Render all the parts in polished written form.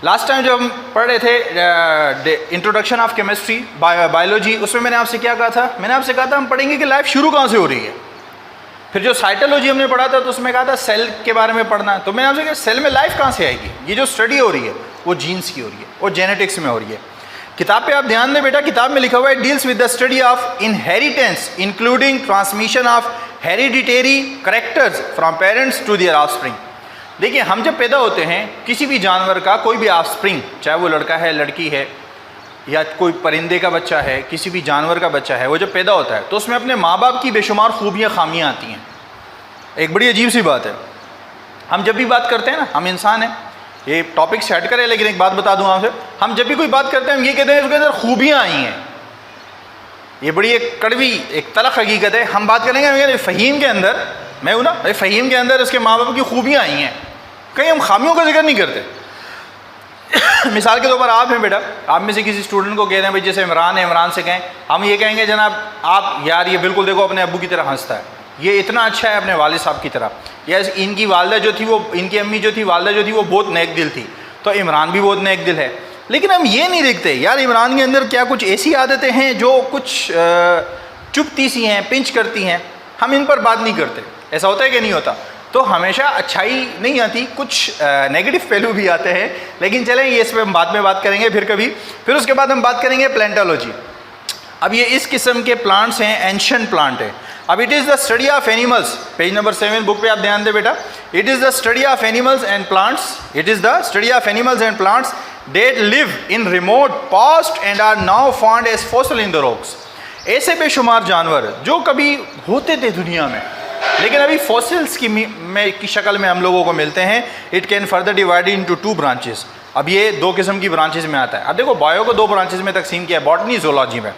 Last time जब हम पढ़ रहे थे इंट्रोडक्शन ऑफ केमिस्ट्री बायोलॉजी, उसमें मैंने आपसे क्या कहा था? मैंने आपसे कहा था हम पढ़ेंगे कि लाइफ शुरू कहाँ से हो रही है। फिर जो साइटोलॉजी हमने पढ़ा था तो उसमें कहा था सेल के बारे में पढ़ना है। तो मैंने आपसे कहा सेल में लाइफ कहाँ से आएगी? ये जो स्टडी हो रही है वो जीन्स की हो रही है, वो जेनेटिक्स में हो रही है। किताब पे आप ध्यान दें बेटा, किताब में लिखा हुआ है deals with the study of inheritance including transmission of hereditary characters from parents to their offspring. देखिए, हम जब पैदा होते हैं किसी भी जानवर का कोई भी ऑफस्प्रिंग, चाहे वो लड़का है लड़की है या कोई परिंदे का बच्चा है, किसी भी जानवर का बच्चा है, वो जब पैदा होता है तो उसमें अपने माँ बाप की बेशुमार खूबियाँ खामियाँ आती हैं। एक बड़ी अजीब सी बात है, हम जब भी बात करते हैं ना, हम इंसान हैं, ये टॉपिक सेट करें, लेकिन एक बात बता दूँ आपसे, हम जब भी कोई बात करते हैं हम ये कहते हैं उसके अंदर खूबियाँ आई हैं। ये बड़ी एक कड़वी एक तलख हकीकत है। हम बात करेंगे फ़हीम के अंदर, मैं हूँ ना, फ़हीम के अंदर उसके माँ बाप की खूबियाँ आई हैं, कहीं हम खामियों का जिक्र नहीं करते। मिसाल के तौर पर आप हैं बेटा, आप में से किसी स्टूडेंट को कह रहे हैं भाई जैसे इमरान है, इमरान से कहें, हम ये कहेंगे जनाब आप यार ये बिल्कुल देखो अपने अब्बू की तरह हंसता है, ये इतना अच्छा है अपने वालिद साहब की तरह, या इनकी वालदा जो थी वो, इनकी अम्मी जो थी वालदा जो थी वो बहुत नेक दिल थी, तो इमरान भी बहुत नेक दिल है। लेकिन हम ये नहीं देखते यार इमरान के अंदर क्या कुछ ऐसी आदतें हैं जो कुछ चुभती सी हैं, पिंच करती हैं, हम इन पर बात नहीं करते। ऐसा होता है कि नहीं होता? तो हमेशा अच्छाई नहीं आती, कुछ नेगेटिव पहलू भी आते हैं, लेकिन चलें ये इस पर हम बाद में बात करेंगे फिर कभी। फिर उसके बाद हम बात करेंगे प्लांटोलॉजी। अब ये इस किस्म के प्लांट्स हैं, एंशिएंट प्लांट है। अब it is the study of animals, page number 7 book पे आप ध्यान दें बेटा। It is the study of animals and plants, it is the study of animals and plants that live in remote past and are now found as fossil in the rocks. ऐसे बेशुमार जानवर जो कभी होते थे दुनिया में लेकिन अभी फॉसिल्स की शक्ल में हम लोगों को मिलते हैं। It can further divide into 2 branches. अब ये 2 किस्म की ब्रांचेस में आता है। अब देखो बायो को 2 ब्रांचेस में तकसीम किया है, बॉटनी जोलॉजी में।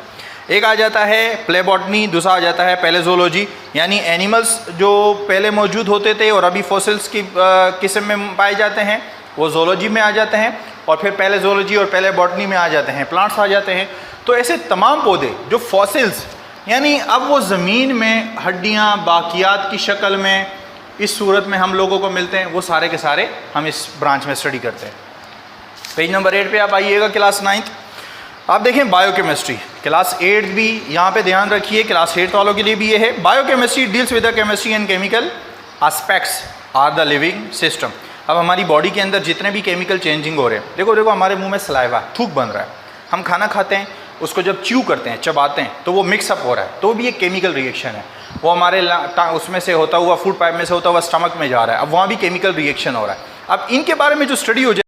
एक आ जाता है प्ले बॉटनी, दूसरा आ जाता है पैलेजोलॉजी, यानी एनिमल्स जो पहले मौजूद होते थे और अभी फॉसिल्स की किस्म में पाए जाते हैं वो जोलॉजी में आ जाते हैं, और फिर पैलेजोलॉजी और पहले बॉटनी में आ जाते हैं, प्लांट्स आ जाते हैं। तो ऐसे तमाम पौधे जो फॉसिल्स यानी अब वो ज़मीन में हड्डियाँ बाकियात की शक्ल में इस सूरत में हम लोगों को मिलते हैं, वो सारे के सारे हम इस ब्रांच में स्टडी करते हैं। पेज नंबर 8 पे आप आइएगा, क्लास 9th। आप देखें बायोकेमिस्ट्री, क्लास 8 भी यहाँ पे ध्यान रखिए, क्लास 8 वालों के लिए भी ये है। Biochemistry deals with the chemistry and chemical aspects are the living system. अब हमारी बॉडी के अंदर जितने भी केमिकल चेंजिंग हो रहे हैं, देखो हमारे मुँह में सलाइवा, थूक बन रहा है, हम खाना खाते हैं, उसको जब च्यू करते हैं, चबाते हैं, तो वो मिक्सअप हो रहा है, तो वो भी एक केमिकल रिएक्शन है। वो हमारे उसमें से होता हुआ फूड पाइप में से होता हुआ स्टमक में जा रहा है, अब वहाँ भी केमिकल रिएक्शन हो रहा है। अब इनके बारे में जो स्टडी हो जाए